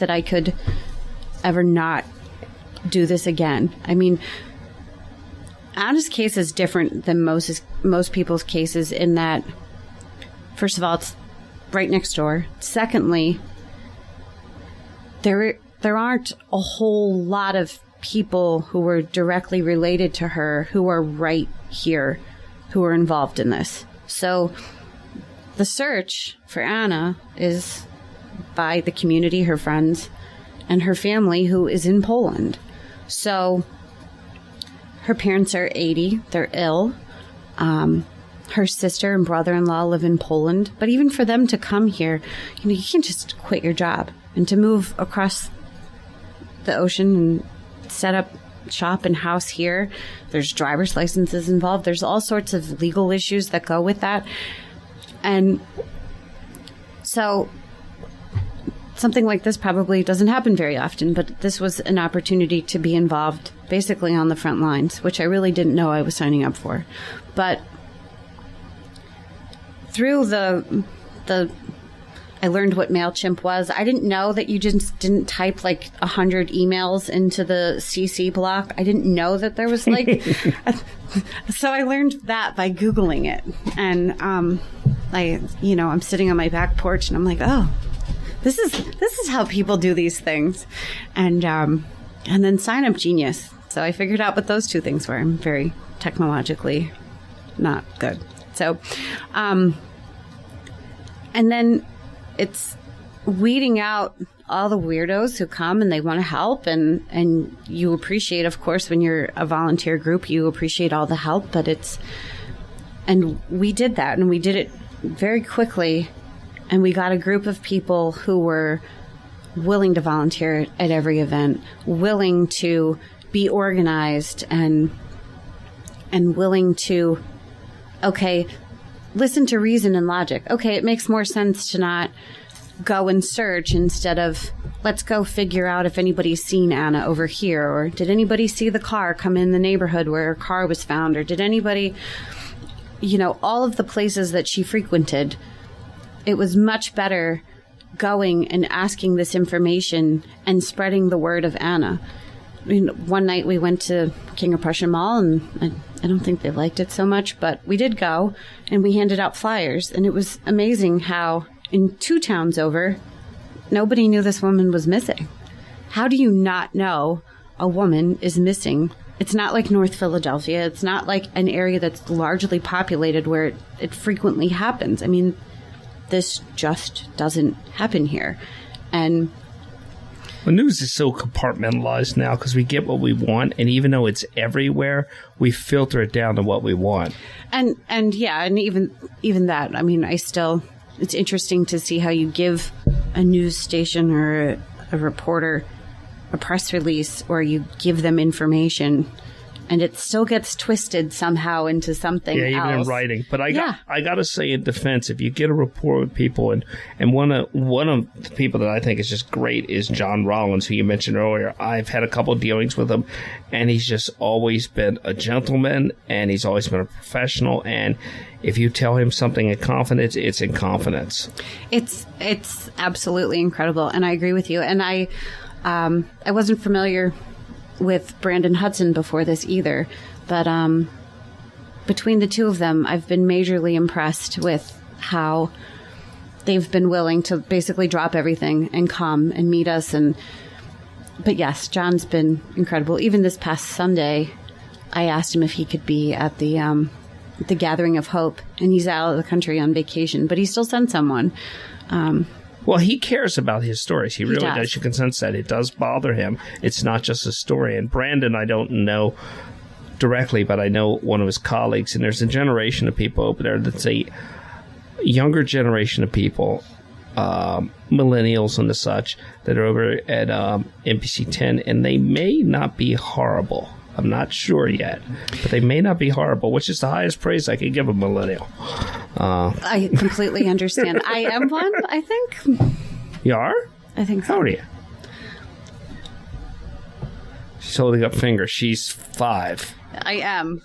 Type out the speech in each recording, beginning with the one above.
that I could ever not do this again. I mean, Anna's case is different than most people's cases in that, first of all, it's right next door. Secondly, there aren't a whole lot of people who were directly related to her who are right here, who are involved in this. So the search for Anna is by the community, her friends, and her family who is in Poland. So her parents are 80. They're ill. Her sister and brother-in-law live in Poland. But even for them to come here, you can't just quit your job. And to move across the ocean and set up shop and house here, there's driver's licenses involved. There's all sorts of legal issues that go with that. And so something like this probably doesn't happen very often, but this was an opportunity to be involved basically on the front lines, which I really didn't know I was signing up for. But through I learned what MailChimp was. I didn't know that you just didn't type like 100 emails into the CC block. I didn't know that there was like... So I learned that by Googling it. And I'm sitting on my back porch and I'm like, oh, this is how people do these things. And then Sign Up Genius. So I figured out what those two things were. I'm very technologically not good. So, and then it's weeding out all the weirdos who come and they want to help, and you appreciate, of course, when you're a volunteer group, you appreciate all the help, and we did that, and we did it very quickly, and we got a group of people who were willing to volunteer at every event, willing to be organized, and willing to, okay, listen to reason and logic. Okay, it makes more sense to not go and search instead of let's go figure out if anybody's seen Anna over here, or did anybody see the car come in the neighborhood where her car was found, or did anybody, all of the places that she frequented. It was much better going and asking this information and spreading the word of Anna. I mean, one night we went to King of Prussia Mall, and I don't think they liked it so much, but we did go, and we handed out flyers, and it was amazing how in 2 towns over, nobody knew this woman was missing. How do you not know a woman is missing? It's not like North Philadelphia. It's not like an area that's largely populated where it frequently happens. I mean, this just doesn't happen here. And the news is so compartmentalized now because we get what we want, and even though it's everywhere, we filter it down to what we want. And even that, I mean, it's interesting to see how you give a news station or a reporter a press release, or you give them information, and it still gets twisted somehow into something else. Yeah, even in writing. But I got to say, in defense, if you get a rapport with people, and one of the people that I think is just great is John Rollins, who you mentioned earlier. I've had a couple of dealings with him, and he's just always been a gentleman, and he's always been a professional. And if you tell him something in confidence, it's in confidence. It's absolutely incredible, and I agree with you. And I wasn't familiar with Brandon Hudson before this either, but between the two of them, I've been majorly impressed with how they've been willing to basically drop everything and come and meet us. But yes, John's been incredible. Even this past Sunday, I asked him if he could be at the Gathering of Hope, and he's out of the country on vacation, but he still sent someone. Well, he cares about his stories. He really does. You can sense that. It does bother him. It's not just a story. And Brandon, I don't know directly, but I know one of his colleagues. And there's a generation of people over there that's a younger generation of people, millennials and the such, that are over at NBC 10. And they may not be horrible. I'm not sure yet, but they may not be horrible, which is the highest praise I can give a millennial. I completely understand. I am one, I think. You are? I think so. How old are you? She's holding up fingers. She's 5. I am.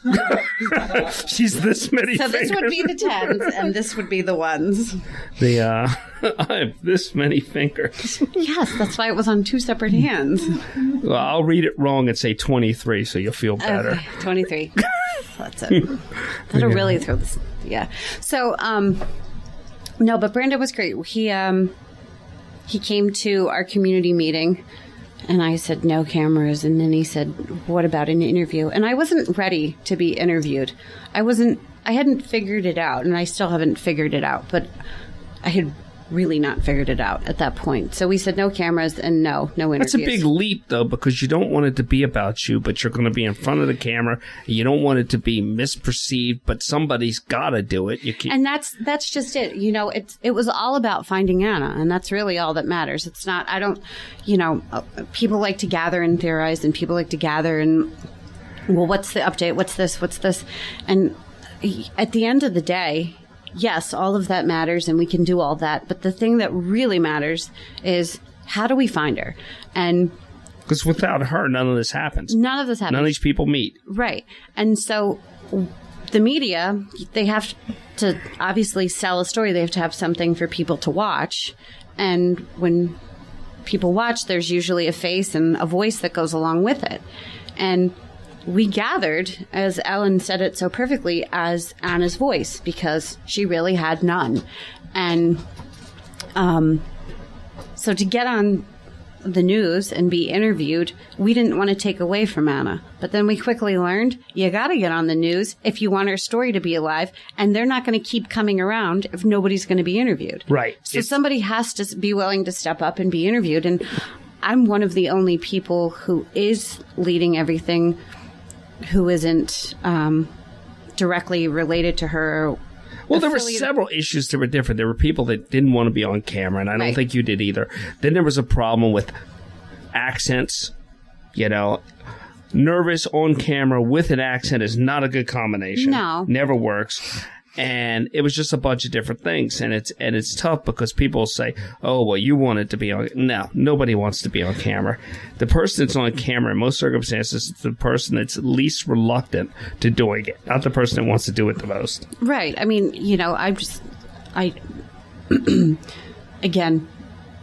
She's this many so fingers. This would be the 10s, and this would be the 1s. I have this many fingers. Yes, that's why it was on 2 separate hands. Well, I'll read it wrong and say 23, so you'll feel better. Okay, 23. That's it. That'll really throw this. Yeah. So, no, but Brandon was great. He came to our community meeting, and I said, no cameras. And then he said, what about an interview? And I wasn't ready to be interviewed. I hadn't figured it out, and I still haven't figured it out, but I had really not figured it out at that point. So we said no cameras and no interviews. That's a big leap, though, because you don't want it to be about you, but you're going to be in front of the camera. You don't want it to be misperceived, but somebody's got to do it. And that's just it. You know, it was all about finding Anna, and that's really all that matters. It's not, people like to gather and theorize, and people like to gather and, well, what's the update? What's this? And at the end of the day, yes, all of that matters, and we can do all that. But the thing that really matters is, how do we find her? And because without her, none of this happens. None of this happens. None of these people meet. Right. And so the media, they have to obviously sell a story. They have to have something for people to watch. And when people watch, there's usually a face and a voice that goes along with it. And we gathered, as Ellen said it so perfectly, as Anna's voice, because she really had none. And so to get on the news and be interviewed, we didn't want to take away from Anna. But then we quickly learned, you got to get on the news if you want her story to be alive, and they're not going to keep coming around if nobody's going to be interviewed. Right. So somebody has to be willing to step up and be interviewed. And I'm one of the only people who is leading everything who isn't directly related to her. Well, there were several issues that were different. There were people that didn't want to be on camera, and I don't think you did either. Then there was a problem with accents. You know, nervous on camera with an accent is not a good combination. No. Never works. And it was just a bunch of different things. And it's tough because people say, oh, well, you wanted to be on. No, nobody wants to be on camera. The person that's on camera in most circumstances is the person that's least reluctant to doing it, not the person that wants to do it the most. Right. I mean, you know, I again,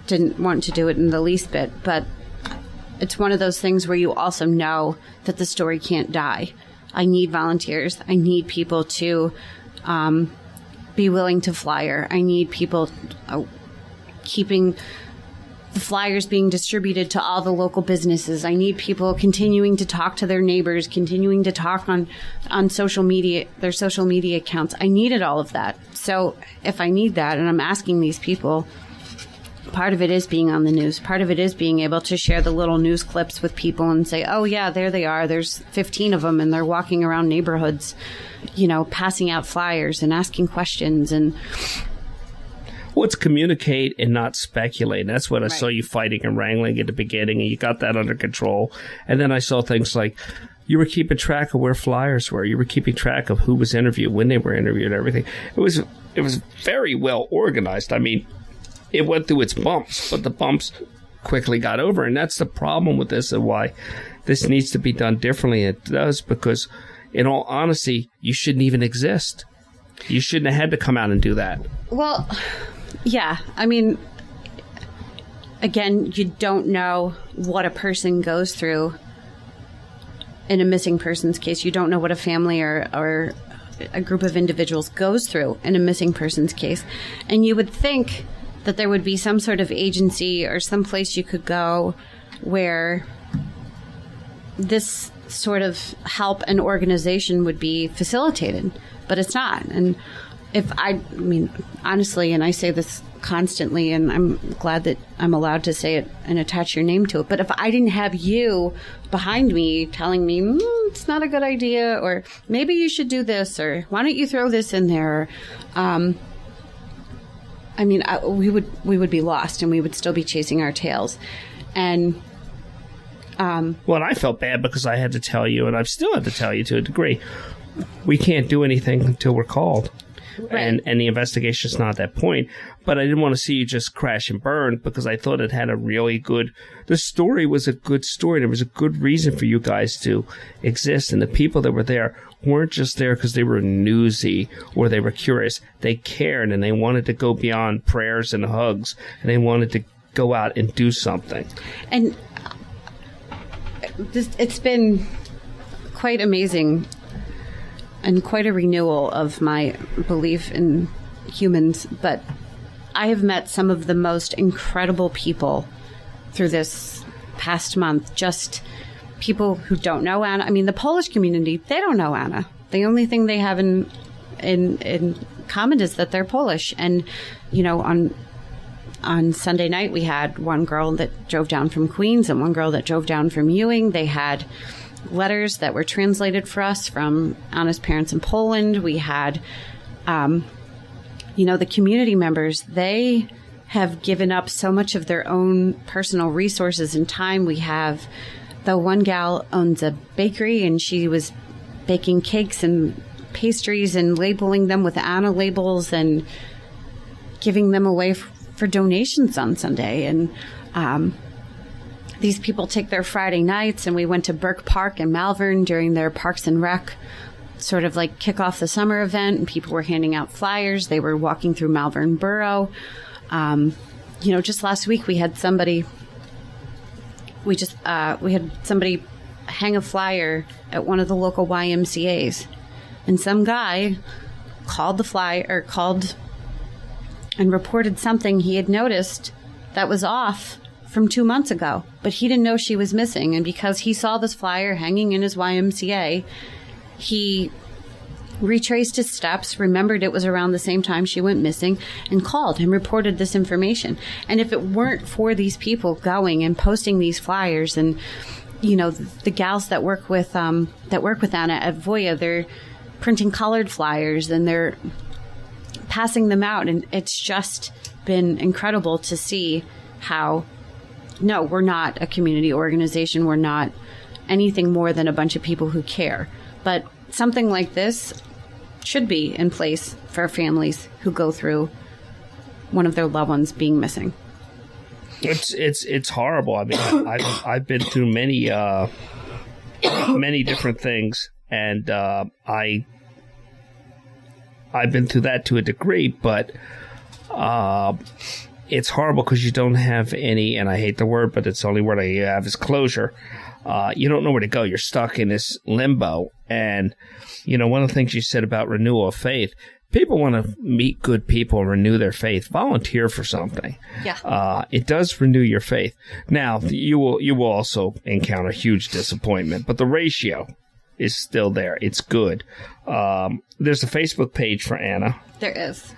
didn't want to do it in the least bit, but it's one of those things where you also know that the story can't die. I need volunteers. I need people to be willing to flyer. I need people keeping the flyers being distributed to all the local businesses. I need people continuing to talk to their neighbors, continuing to talk on social media, their social media accounts. I needed all of that. So if I need that, and I'm asking these people, part of it is being on the news. Part of it is being able to share the little news clips with people and say, oh, yeah, there they are. There's 15 of them, and they're walking around neighborhoods, you know, passing out flyers and asking questions. And well, it's communicate and not speculate. And that's what I saw you fighting and wrangling at the beginning, and you got that under control. And then I saw things like you were keeping track of where flyers were. You were keeping track of who was interviewed, when they were interviewed, everything. It was very well organized. I mean, it went through its bumps, but the bumps quickly got over. And that's the problem with this and why this needs to be done differently. It does, because in all honesty, you shouldn't even exist. You shouldn't have had to come out and do that. Well, yeah. I mean, again, you don't know what a person goes through in a missing person's case. You don't know what a family or a group of individuals goes through in a missing person's case. And you would think that there would be some sort of agency or some place you could go where this sort of help and organization would be facilitated, but it's not. And I mean, honestly, and I say this constantly, and I'm glad that I'm allowed to say it and attach your name to it, but if I didn't have you behind me telling me, it's not a good idea, or maybe you should do this, or why don't you throw this in there, I mean, we would be lost, and we would still be chasing our tails. And well, and I felt bad because I had to tell you, and I've still had to tell you to a degree, we can't do anything until we're called. Right. And the investigation's not at that point. But I didn't want to see you just crash and burn because I thought it had a really good... The story was a good story. There was a good reason for you guys to exist. And the people that were there weren't just there because they were newsy or they were curious. They cared and they wanted to go beyond prayers and hugs. And they wanted to go out and do something. And it's been quite amazing and quite a renewal of my belief in humans. But I have met some of the most incredible people through this past month. Just people who don't know Anna. I mean, the Polish community, they don't know Anna. The only thing they have in common is that they're Polish. And, you know, on Sunday night, we had one girl that drove down from Queens and one girl that drove down from Ewing. They had letters that were translated for us from Anna's parents in Poland. We had, you know, the community members, they have given up so much of their own personal resources and time. We have the one gal owns a bakery and she was baking cakes and pastries and labeling them with Anna labels and giving them away for donations on Sunday. And these people take their Friday nights, and we went to Burke Park in Malvern during their Parks and Rec sort of like kick off the summer event, and people were handing out flyers. They were walking through Malvern Borough. You know, just last week we had somebody hang a flyer at one of the local YMCAs, and some guy called and reported something he had noticed that was off from 2 months ago, but he didn't know she was missing. And because he saw this flyer hanging in his YMCA, he retraced his steps, remembered it was around the same time she went missing, and called and reported this information. And if it weren't for these people going and posting these flyers, and you know, the gals that work with Anna at Voya, they're printing colored flyers and they're passing them out, and it's just been incredible to see how, no, we're not a community organization. We're not anything more than a bunch of people who care. But something like this should be in place for families who go through one of their loved ones being missing. It's horrible. I mean, I've been through many different things, and I've been through that to a degree, but it's horrible because you don't have any, and I hate the word, but it's the only word I have is closure. You don't know where to go. You're stuck in this limbo. And, you know, one of the things you said about renewal of faith, people want to meet good people and renew their faith. Volunteer for something. Yeah. It does renew your faith. Now, you will also encounter huge disappointment, but the ratio is still there. It's good. There's a Facebook page for Anna. There is.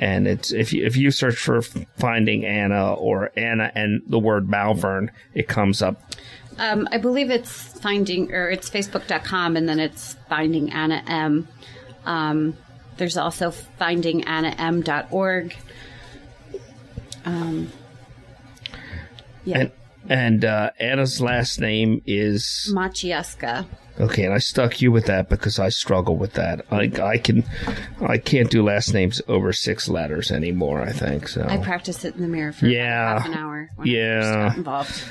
And it's if you search for Finding Anna or Anna and the word Malvern, it comes up. I believe it's it's Facebook.com, and then it's Finding Anna M. There's also findingannam.org. Yeah. And Anna's last name is Maciejewska. Okay, and I stuck you with that because I struggle with that. I can't do last names over 6 letters anymore, I think. So I practiced it in the mirror for about half an hour when I first got involved.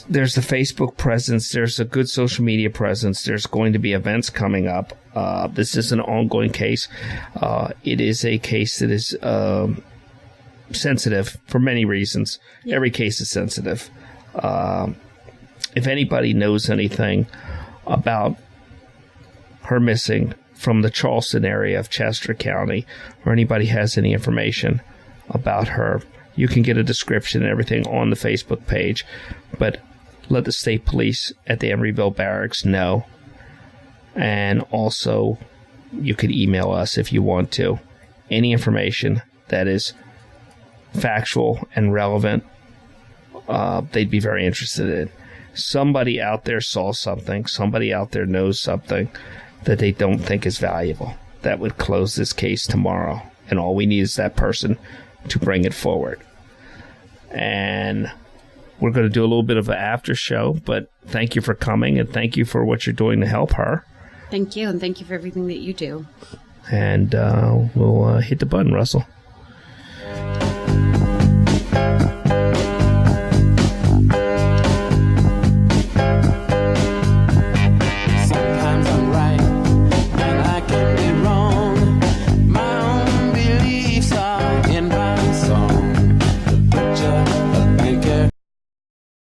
There's the Facebook presence. There's a good social media presence. There's going to be events coming up. This is an ongoing case. It is a case that is sensitive for many reasons. Yeah. Every case is sensitive. If anybody knows anything about her missing from the Charleston area of Chester County, or anybody has any information about her, you can get a description and everything on the Facebook page. But let the state police at the Emeryville Barracks know. And also, you could email us if you want to. Any information that is factual and relevant, they'd be very interested in. Somebody out there saw something. Somebody out there knows something that they don't think is valuable. That would close this case tomorrow. And all we need is that person to bring it forward. And we're going to do a little bit of an after show, but thank you for coming and thank you for what you're doing to help her. Thank you, and thank you for everything that you do. and we'll hit the button, Russell.